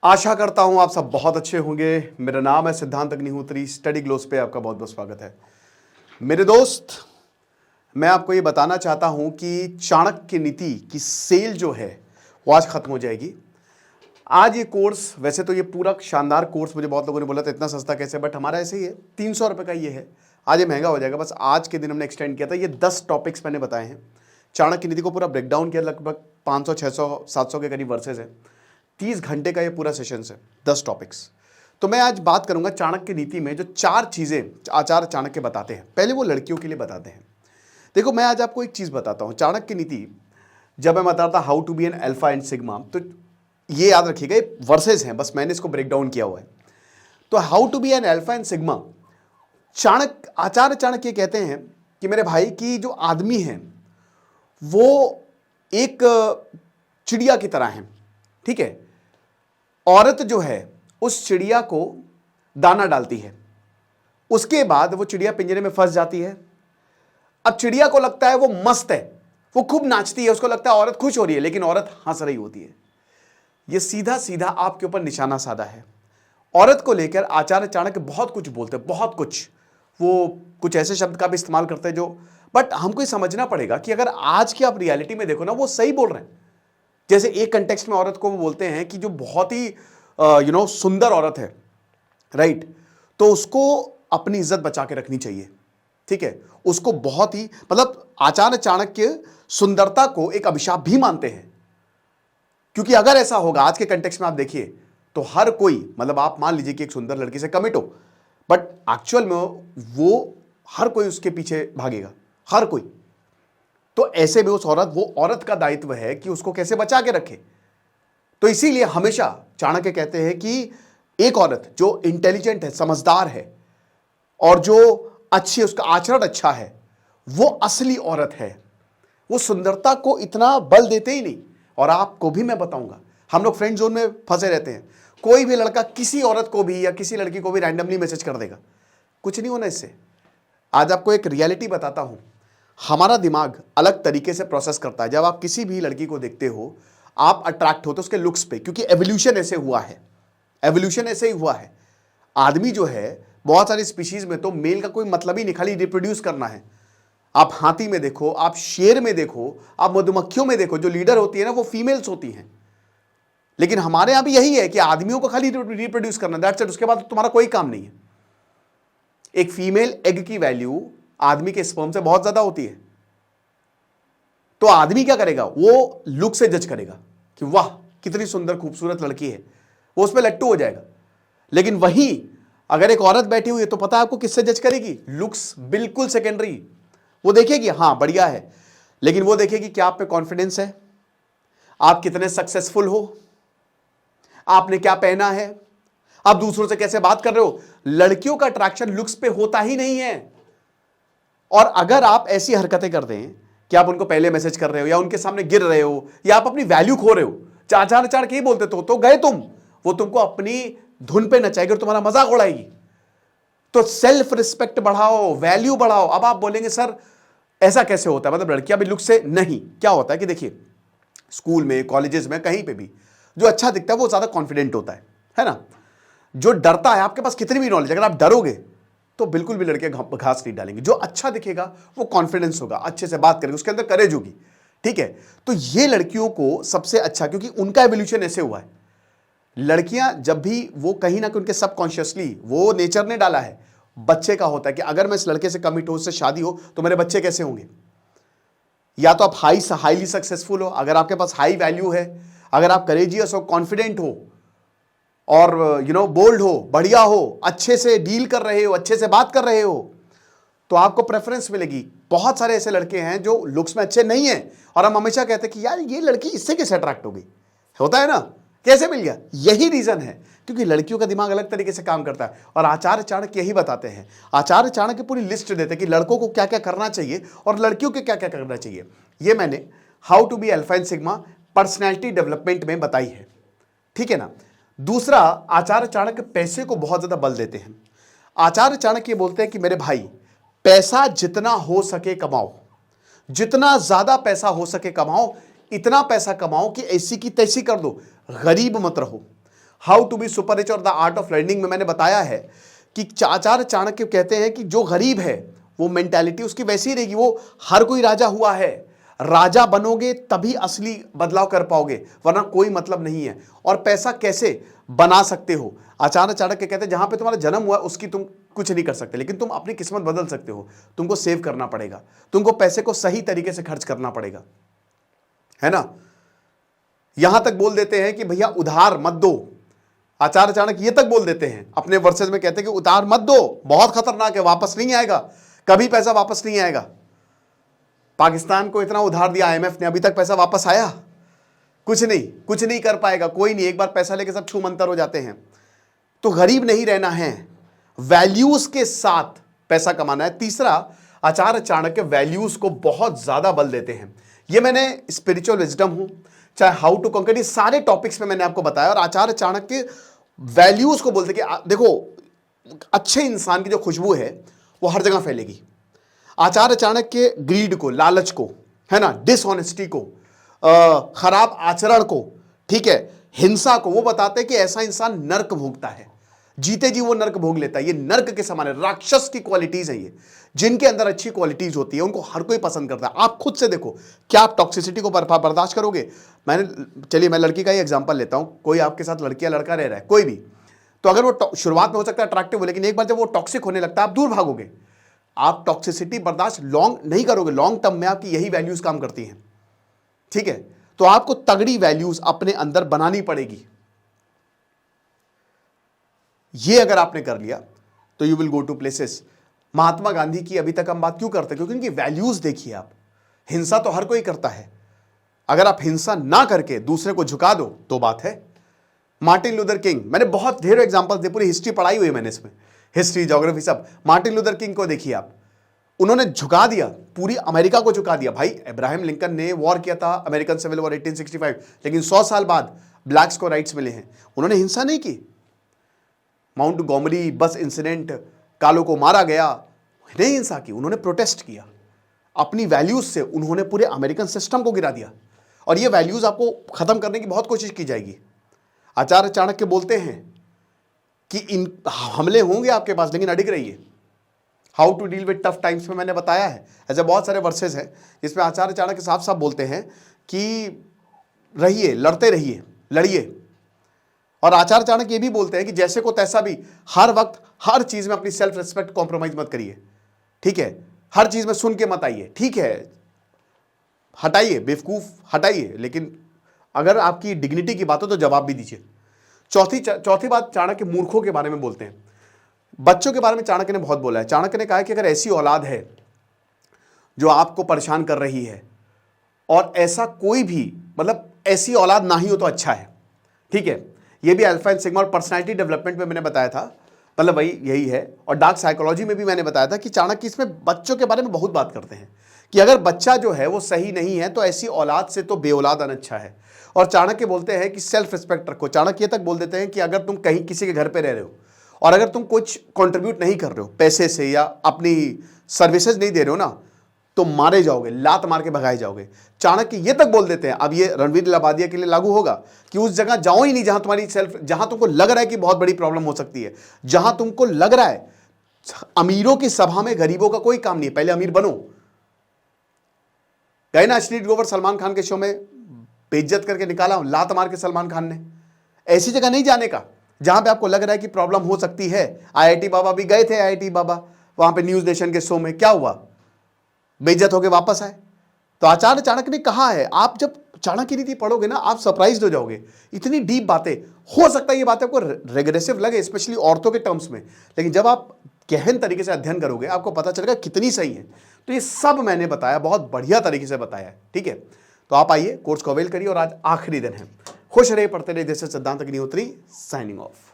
आशा करता हूं आप सब बहुत अच्छे होंगे। मेरा नाम है सिद्धांत अग्निहोत्री। स्टडी ग्लोस पे आपका बहुत बहुत स्वागत है। मेरे दोस्त, मैं आपको ये बताना चाहता हूं कि चाणक्य नीति की सेल जो है वो आज खत्म हो जाएगी। आज ये कोर्स, वैसे तो ये पूरा शानदार कोर्स, मुझे बहुत लोगों ने बोला था इतना सस्ता कैसे, बट हमारा ऐसे ही है, 300 रुपये का ये है। आज ये महंगा हो जाएगा, बस आज के दिन हमने एक्सटेंड किया था। ये 10 टॉपिक्स मैंने बताए हैं, चाणक्य नीति को पूरा ब्रेकडाउन किया। लगभग 500 600 700 के करीब वर्सेज है। 30 घंटे का ये पूरा सेशन है, 10 टॉपिक्स। तो मैं आज बात करूंगा चाणक्य नीति में जो 4 चीजें आचार्य चाणक्य बताते हैं। पहले वो लड़कियों के लिए बताते हैं। देखो, मैं आज आपको एक चीज बताता हूं। चाणक्य नीति जब मैं बता रहा था how to be an alpha and sigma, तो ये याद रखिएगा, ये वर्सेज हैं, बस मैंने इसको ब्रेक डाउन किया हुआ है। तो how to be an alpha and sigma, Acharya Chanakya कहते हैं कि मेरे भाई की जो आदमी है वो एक चिड़िया की तरह है, ठीक है। औरत जो है उस चिड़िया को दाना डालती है, उसके बाद वो चिड़िया पिंजरे में फंस जाती है। अब चिड़िया को लगता है वो मस्त है, वो खूब नाचती है, उसको लगता है औरत खुश हो रही है, लेकिन औरत हंस रही होती है। ये सीधा सीधा आपके ऊपर निशाना साधा है। औरत को लेकर आचार्य चाणक्य बहुत कुछ बोलते हैं, बहुत कुछ। वो कुछ ऐसे शब्द का भी इस्तेमाल करते हैं जो, बट हमको ये समझना पड़ेगा कि अगर आज की आप रियलिटी में देखो ना, वो सही बोल रहे हैं। जैसे एक कंटेक्स्ट में औरत को वो बोलते हैं कि जो बहुत ही सुंदर औरत है, राइट, तो उसको अपनी इज्जत बचा के रखनी चाहिए, ठीक है। उसको बहुत ही, मतलब आचार्य चाणक्य सुंदरता को एक अभिशाप भी मानते हैं, क्योंकि अगर ऐसा होगा आज के कंटेक्स्ट में आप देखिए तो हर कोई, मतलब आप मान लीजिए कि एक सुंदर लड़की से कमिट हो, बट एक्चुअल में वो हर कोई उसके पीछे भागेगा, हर कोई। तो ऐसे में वो औरत का दायित्व है कि उसको कैसे बचा के रखे। तो इसीलिए हमेशा चाणक्य कहते हैं कि एक औरत जो इंटेलिजेंट है, समझदार है, और जो अच्छी, उसका आचरण अच्छा है, वो असली औरत है। वो सुंदरता को इतना बल देते ही नहीं। और आपको भी मैं बताऊंगा, हम लोग फ्रेंड जोन में फंसे रहते हैं। कोई भी लड़का किसी औरत को भी या किसी लड़की को भी रैंडमली मैसेज कर देगा, कुछ नहीं होना इससे। आज आपको एक रियलिटी बताता हूं, हमारा दिमाग अलग तरीके से प्रोसेस करता है। जब आप किसी भी लड़की को देखते हो, आप अट्रैक्ट होते हो उसके लुक्स पे, क्योंकि एवोल्यूशन ऐसे हुआ है, एवोल्यूशन ऐसे ही हुआ है। आदमी जो है, बहुत सारी स्पीशीज में तो मेल का कोई मतलब ही नहीं, खाली रिप्रोड्यूस करना है। आप हाथी में देखो, आप शेर में देखो, आप मधुमक्खियों में देखो, जो लीडर होती है ना वो फीमेल्स होती हैं। लेकिन हमारे यहां भी यही है कि आदमियों को खाली रिप्रोड्यूस करना, दैट्स इट, उसके बाद तुम्हारा कोई काम नहीं है। एक फीमेल एग की वैल्यू आदमी के स्पर्म से बहुत ज्यादा होती है। तो आदमी क्या करेगा, वो लुक से जज करेगा कि वाह कितनी सुंदर खूबसूरत लड़की है, वो उस पर लट्टू हो जाएगा। लेकिन वहीं अगर एक औरत बैठी हुई है तो पता है आपको किससे जज करेगी? लुक्स बिल्कुल सेकेंडरी। वो देखेगी हाँ बढ़िया है, लेकिन वो देखेगी कि आप पे कॉन्फिडेंस है, आप कितने सक्सेसफुल हो, आपने क्या पहना है, आप दूसरों से कैसे बात कर रहे हो। लड़कियों का अट्रैक्शन लुक्स पे होता ही नहीं है। और अगर आप ऐसी हरकतें कर दें कि आप उनको पहले मैसेज कर रहे हो, या उनके सामने गिर रहे हो, या आप अपनी वैल्यू खो रहे हो, चार चार के ही बोलते तो गए तुम, वो तुमको अपनी धुन पे नचाएगी और तुम्हारा मजाक उड़ाएगी। तो सेल्फ रिस्पेक्ट बढ़ाओ, वैल्यू बढ़ाओ। अब आप बोलेंगे सर ऐसा कैसे होता है, मतलब लड़कियां भी लुक से? नहीं, क्या होता है कि देखिए, स्कूल में, कॉलेजेस में, कहीं पे भी जो अच्छा दिखता है वो ज्यादा कॉन्फिडेंट होता है ना। जो डरता है, आपके पास कितनी भी नॉलेज, अगर आप डरोगे तो बिल्कुल भी लड़के घास नहीं डालेंगे। जो अच्छा दिखेगा वो कॉन्फिडेंस होगा, अच्छे से बात करेगा, उसके अंदर करेज होगी, ठीक है। तो ये लड़कियों को सबसे अच्छा, क्योंकि उनका एवोल्यूशन ऐसे हुआ है। लड़कियां जब भी, वो कहीं ना कहीं उनके सबकॉन्शियसली वो नेचर ने डाला है, बच्चे का होता है कि अगर मैं इस लड़के से कमिट हो, उससे शादी हो, तो मेरे बच्चे कैसे होंगे। या तो आप हाईली सक्सेसफुल हो, अगर आपके पास हाई वैल्यू है, अगर आप करेजियस हो, कॉन्फिडेंट हो, और बोल्ड हो, बढ़िया हो, अच्छे से डील कर रहे हो, अच्छे से बात कर रहे हो, तो आपको प्रेफरेंस मिलेगी। बहुत सारे ऐसे लड़के हैं जो लुक्स में अच्छे नहीं हैं, और हम हमेशा कहते हैं कि यार ये लड़की इससे कैसे अट्रैक्ट हो गई, होता है ना, कैसे मिल गया। यही रीजन है, क्योंकि लड़कियों का दिमाग अलग तरीके से काम करता है। और आचार्य चाणक्य यही बताते हैं। आचार्य चाणक्य पूरी लिस्ट देते हैं कि लड़कों को क्या क्या करना चाहिए और लड़कियों को क्या क्या करना चाहिए। ये मैंने how to be alpha and sigma personality development में बताई है, ठीक है ना। दूसरा, आचार्य चाणक्य पैसे को बहुत ज्यादा बल देते हैं। आचार्य चाणक्य बोलते हैं कि मेरे भाई, पैसा जितना हो सके कमाओ, जितना ज्यादा पैसा हो सके कमाओ, इतना पैसा कमाओ कि ऐसी की तैसी कर दो, गरीब मत रहो। How to be super rich और द आर्ट ऑफ लर्निंग में मैंने बताया है कि आचार्य चाणक्य कहते हैं कि जो गरीब है वो मेंटालिटी उसकी वैसी ही रहेगी। वो हर कोई राजा हुआ है, राजा बनोगे तभी असली बदलाव कर पाओगे, वरना कोई मतलब नहीं है। और पैसा कैसे बना सकते हो, आचार्य चाणक्य कहते हैं जहां पे तुम्हारा जन्म हुआ उसकी तुम कुछ नहीं कर सकते, लेकिन तुम अपनी किस्मत बदल सकते हो। तुमको सेव करना पड़ेगा, तुमको पैसे को सही तरीके से खर्च करना पड़ेगा, है ना। यहां तक बोल देते हैं कि भैया उधार मत दो। आचार्य चाणक्य ये तक बोल देते हैं अपने वर्सेस में, कहते हैं कि उधार मत दो, बहुत खतरनाक है, वापस नहीं आएगा, कभी पैसा वापस नहीं आएगा। पाकिस्तान को इतना उधार दिया आईएमएफ ने, अभी तक पैसा वापस आया? कुछ नहीं कर पाएगा कोई नहीं। एक बार पैसा लेके सब छू मंतर हो जाते हैं। तो गरीब नहीं रहना है, वैल्यूज के साथ पैसा कमाना है। तीसरा, आचार्य चाणक्य वैल्यूज को बहुत ज्यादा बल देते हैं। ये मैंने स्पिरिचुअल विजडम हूं, चाहे हाउ टू कॉन्कर, ये सारे टॉपिक्स में मैंने आपको बताया। और आचार्य चाणक्य वैल्यूज को बोलते कि देखो, अच्छे इंसान की जो खुशबू है वो हर जगह फैलेगी। आचार्य चाणक्य ग्रीड को, लालच को, है ना, डिसऑनेस्टी को, खराब आचरण को, ठीक है, हिंसा को, वो बताते हैं कि ऐसा इंसान नर्क भोगता है, जीते जी वो नर्क भोग लेता है। ये नर्क के समान है, राक्षस की क्वालिटीज है ये। जिनके अंदर अच्छी क्वालिटीज होती है उनको हर कोई पसंद करता है। आप खुद से देखो, क्या आप टॉक्सिसिटी को बर्दाश्त करोगे? चलिए मैं लड़की का ही एग्जांपल लेता हूं। कोई आपके साथ लड़की या लड़का रह रहा है, कोई भी, तो अगर वो शुरुआत में हो सकता है अट्रैक्टिव हो, लेकिन एक बार जब वो टॉक्सिक होने लगता है आप दूर भागोगे। आप टॉक्सिसिटी बर्दाश्त लॉन्ग नहीं करोगे, लॉन्ग टर्म में आपकी यही वैल्यूज काम करती हैं, ठीक है। तो आपको तगड़ी वैल्यूज अपने अंदर बनानी पड़ेगी। ये अगर आपने कर लिया तो you will go to places. Mahatma Gandhi की अभी तक हम बात क्यों करते हैं? क्योंकि उनकी वैल्यूज देखिए आप। हिंसा तो हर कोई करता है, अगर आप हिंसा ना करके दूसरे को झुका दो तो बात है। मार्टिन लूथर किंग, मैंने बहुत ढेरों एग्जांपल्स दिए, पूरी हिस्ट्री पढ़ाई हुई है मैंने इसमें, हिस्ट्री ज्योग्राफी सब। मार्टिन लूथर किंग को देखिए आप, उन्होंने झुका दिया, पूरी अमेरिका को झुका दिया। भाई अब्राहम लिंकन ने वॉर किया था, अमेरिकन सिविल वॉर 1865, लेकिन 100 साल बाद ब्लैक्स को राइट्स मिले हैं, उन्होंने हिंसा नहीं की। माउंट गोमरी बस इंसिडेंट, कालों को मारा गया, नहीं हिंसा की, उन्होंने प्रोटेस्ट किया। अपनी वैल्यूज से उन्होंने पूरे अमेरिकन सिस्टम को गिरा दिया। और ये वैल्यूज आपको खत्म करने की बहुत कोशिश की जाएगी। आचार्य चाणक्य बोलते हैं कि इन हमले होंगे आपके पास, लेकिन अडिग रहिए। How to deal with tough times में मैंने बताया है। ऐसे बहुत सारे वर्सेस हैं जिसमें आचार्य चाणक्य साफ साफ बोलते हैं कि रहिए, लड़ते रहिए, लड़िए। और आचार्य चाणक्य ये भी बोलते हैं कि जैसे को तैसा भी, हर वक्त हर चीज में अपनी सेल्फ रिस्पेक्ट कॉम्प्रोमाइज मत करिए, ठीक है। हर चीज में सुन के मत आइए, ठीक है, हटाइए बेवकूफ हटाइए, लेकिन अगर आपकी डिग्निटी की बात हो तो जवाब भी दीजिए। चौथी बात, चाणक्य मूर्खों के बारे में बोलते हैं। बच्चों के बारे में चाणक्य ने बहुत बोला है। चाणक्य ने कहा कि अगर ऐसी औलाद है जो आपको परेशान कर रही है, और ऐसा कोई भी, मतलब ऐसी औलाद ना ही हो तो अच्छा है, ठीक है। ये भी अल्फा एंड सिग्मा और पर्सनालिटी डेवलपमेंट में मैंने बताया था, मतलब वही यही है। और डार्क साइकोलॉजी में भी मैंने बताया था कि चाणक्य इसमें बच्चों के बारे में बहुत बात करते हैं कि अगर बच्चा जो है वो सही नहीं है तो ऐसी औलाद से तो बेऔलाद अच्छा है। और चाणक्य बोलते हैं कि सेल्फ रिस्पेक्ट रखो। चाणक्य तक बोल देते हैं कि अगर तुम कहीं किसी के घर पे रह रहे हो और अगर तुम कुछ कंट्रीब्यूट नहीं कर रहे हो पैसे से या अपनी सर्विसेज नहीं दे रहे हो ना, तो मारे जाओगे, लात मार के भगाए जाओगे। चाणक्य ये तक बोल देते हैं, अब ये रणवीर लबादिया के लिए लागू होगा, कि उस जगह जाओ ही नहीं जहां तुम्हारी जहां तुमको लग रहा है कि बहुत बड़ी प्रॉब्लम हो सकती है, जहां तुमको लग रहा है अमीरों की सभा में गरीबों का कोई काम नहीं है, पहले अमीर बनो। गए ना स्ट्रीट गोवर सलमान खान के शो में, बेइज्जत करके निकाला, लात मार के सलमान खान ने। ऐसी जगह नहीं जाने का जहां पे आपको लग रहा है कि प्रॉब्लम हो सकती है। आईआईटी बाबा भी गए थे, आईआईटी बाबा वहां पे न्यूज नेशन के शो में क्या हुआ, बेइज्जत होके वापस आए। तो आचार्य चाणक्य ने कहा है, आप जब चाणक्य नीति पढ़ोगे ना आप सरप्राइज हो जाओगे, इतनी डीप बातें। हो सकता है ये बातें आपको रेग्रेसिव लगे, स्पेशली औरतों के टर्म्स में, लेकिन जब आप गहन तरीके से अध्ययन करोगे आपको पता चलेगा कितनी सही है। तो ये सब मैंने बताया, बहुत बढ़िया तरीके से बताया है, ठीक है। तो आप आइए, कोर्स को अवेल करिए, और आज आखिरी दिन है। खुश रहिए, पढ़ते रहिए। जैसे सिद्धांत अग्निहोत्री, साइनिंग ऑफ।